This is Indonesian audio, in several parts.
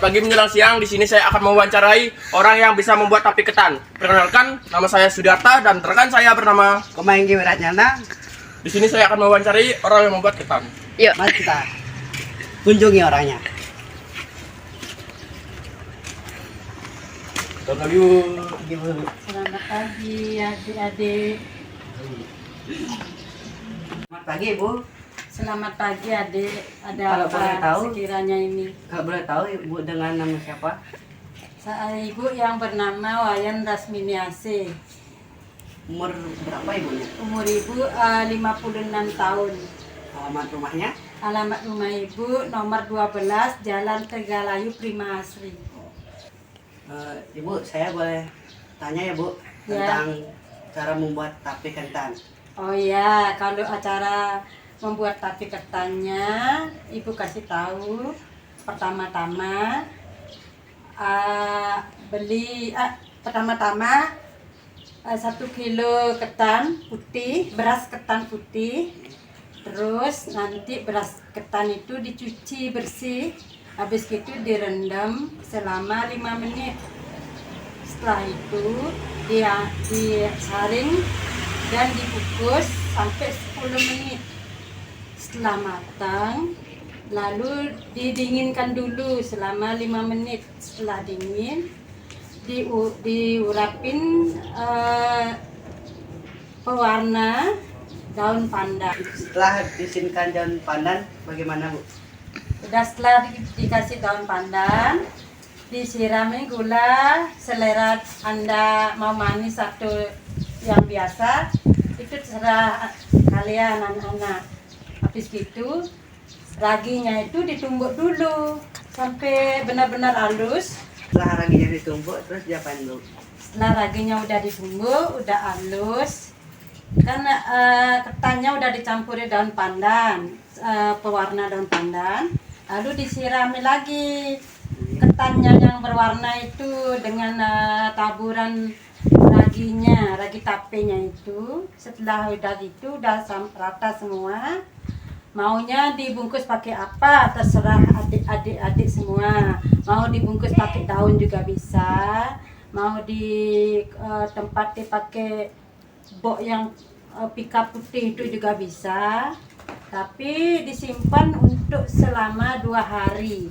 pagi menjelang siang. Di sini saya akan mewawancarai orang yang bisa membuat tape ketan. Perkenalkan, nama saya Sudarta dan rekan saya bernama Kumain beratnya nah. Di sini saya akan mewawancarai orang yang membuat ketan. Yuk. Mari kita kunjungi orangnya. Selamat pagi adik-adik. Selamat pagi Bu. Selamat pagi adik. Ada Kalau apa boleh tahu? sekiranya ini? Kalau boleh tahu Ibu dengan nama siapa? Saya ibu yang bernama Wayan Rasminiase. Umur berapa Ibunya? Umur ibu 56 tahun. Alamat rumahnya? Alamat rumah ibu nomor 12 Jalan Tegalayu Prima Asri. Ibu, saya boleh tanya ya Bu Ya. tentang cara membuat tape ketan. Oh ya, kalau acara membuat tape ketannya, ibu kasih tahu. Pertama-tama pertama-tama 1 kilo ketan putih, beras ketan putih. Terus nanti beras ketan itu dicuci bersih, habis itu direndam selama 5 menit. Setelah itu dia disaring dan dikukus sampai 10 menit. Setelah matang, lalu didinginkan dulu selama 5 menit. Setelah dingin, diurapin pewarna daun pandan. Setelah disinkan daun pandan, bagaimana Bu? Udah setelah dikasih daun pandan, disirami gula selera Anda mau manis atau yang biasa, itu terserah kalian anak-anak. Habis gitu, raginya itu ditumbuk dulu sampai benar-benar halus. Setelah raginya ditumbuk, terus diapain Bu? Setelah raginya udah ditumbuk, udah halus, kan ketannya udah dicampuri daun pandan, pewarna daun pandan, lalu disirami lagi ketannya yang berwarna itu dengan taburan raginya, ragi tapenya itu. Setelah udah gitu, udah rata semua. Maunya dibungkus pakai apa, terserah adik-adik semua. Mau dibungkus pakai daun juga bisa. Mau di tempat dipakai bok yang pika putih itu juga bisa. Tapi disimpan untuk selama 2 hari.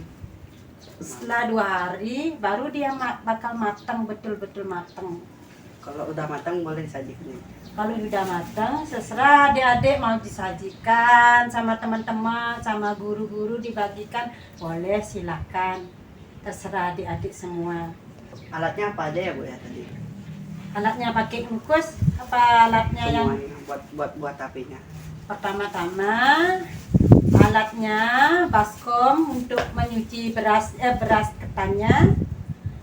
Setelah 2 hari baru dia bakal matang, betul-betul matang. Kalau udah matang boleh disajikan ya? Kalau udah matang, seserah adik-adik mau disajikan sama teman-teman, sama guru-guru dibagikan, boleh silahkan. Terserah adik-adik semua. Alatnya apa aja ya Bu ya tadi? Alatnya pakai kukus, apa alatnya yang Semuanya buat tapenya. pertama-tama alatnya baskom untuk menyuci beras ketannya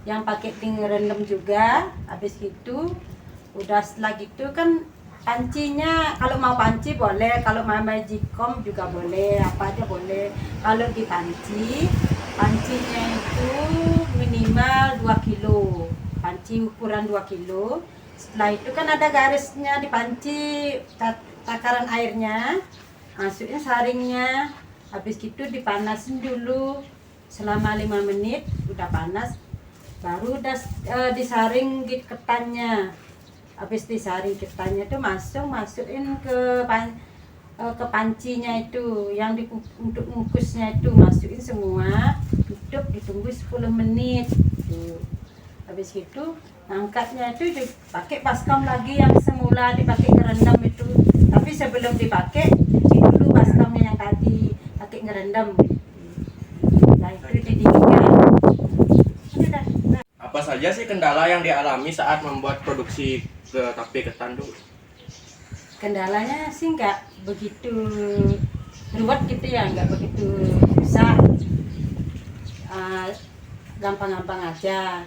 yang pakai direndam juga. Habis itu udah setelah gitu kan pancinya, kalau mau panci boleh, kalau mau magicom juga boleh, apa aja boleh. Kalau di pancinya itu minimal 2 kilo, panci ukuran 2 kilo. Setelah itu kan ada garisnya di panci, takaran airnya, masukin saringnya. Habis itu dipanasin dulu selama 5 menit, udah panas, baru udah disaring ketannya. Habis disaring ketannya itu masukin ke pancinya itu, yang untuk ngukusnya itu masukin semua, tutup, ditunggu 10 menit tuh. Habis itu angkatnya itu dipakai baskom lagi yang semula dipakai ngerendam itu. Tapi sebelum dipakai, cuci dulu baskomnya yang tadi pakai ngerendam. Nah itu didinginkan. Udah. Nah. Apa saja sih kendala yang dialami saat membuat produksi tape ketan tuh? Kendalanya sih nggak begitu ruwet gitu ya, nggak begitu susah. Gampang-gampang aja.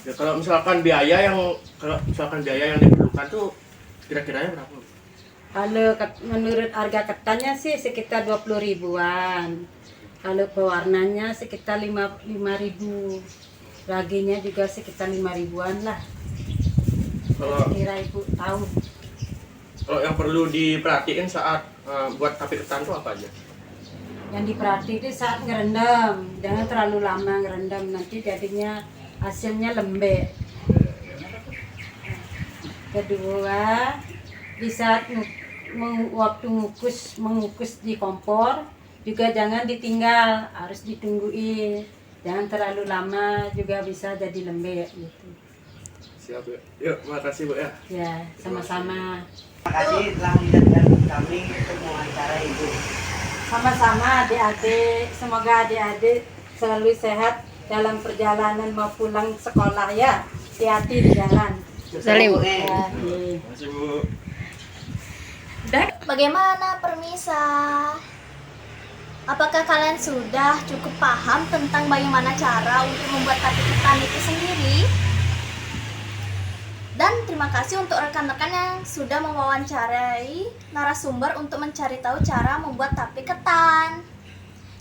Ya, kalau misalkan biaya yang diperlukan tuh kira-kiranya berapa? Kalau menurut harga ketannya sih sekitar 20 ribuan. Kalau pewarnanya sekitar 5 ribu. Raginya juga sekitar 5 ribuan lah. Kira ibu tahu. Kalau yang perlu diperhatiin saat buat tape ketan tuh apa aja? Yang diperhati itu saat ngerendam, jangan terlalu lama ngerendam, nanti jadinya hasilnya lembek. Kedua, di saat waktu mengukus di kompor juga jangan ditinggal, harus ditungguin. Jangan terlalu lama juga bisa jadi lembek gitu. Siap Bu. Yuk, makasih Bu ya. Ya, sama-sama. Terima kasih telah menjadikan kami untuk mewawancara Ibu. Sama-sama adik-adik, semoga adik-adik selalu sehat dalam perjalanan mau pulang sekolah ya. Hati-hati di jalan. Salim. Ya, Makasih Bu. Bagaimana Permisa? Apakah kalian sudah cukup paham tentang bagaimana cara untuk membuat tape ketan itu sendiri? Dan terima kasih untuk rekan-rekan yang sudah mewawancarai narasumber untuk mencari tahu cara membuat tape ketan.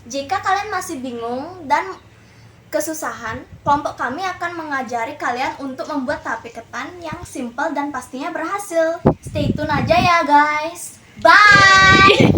Jika kalian masih bingung dan kesusahan, kelompok kami akan mengajari kalian untuk membuat tape ketan yang simple dan pastinya berhasil. Stay tune aja ya guys. Bye!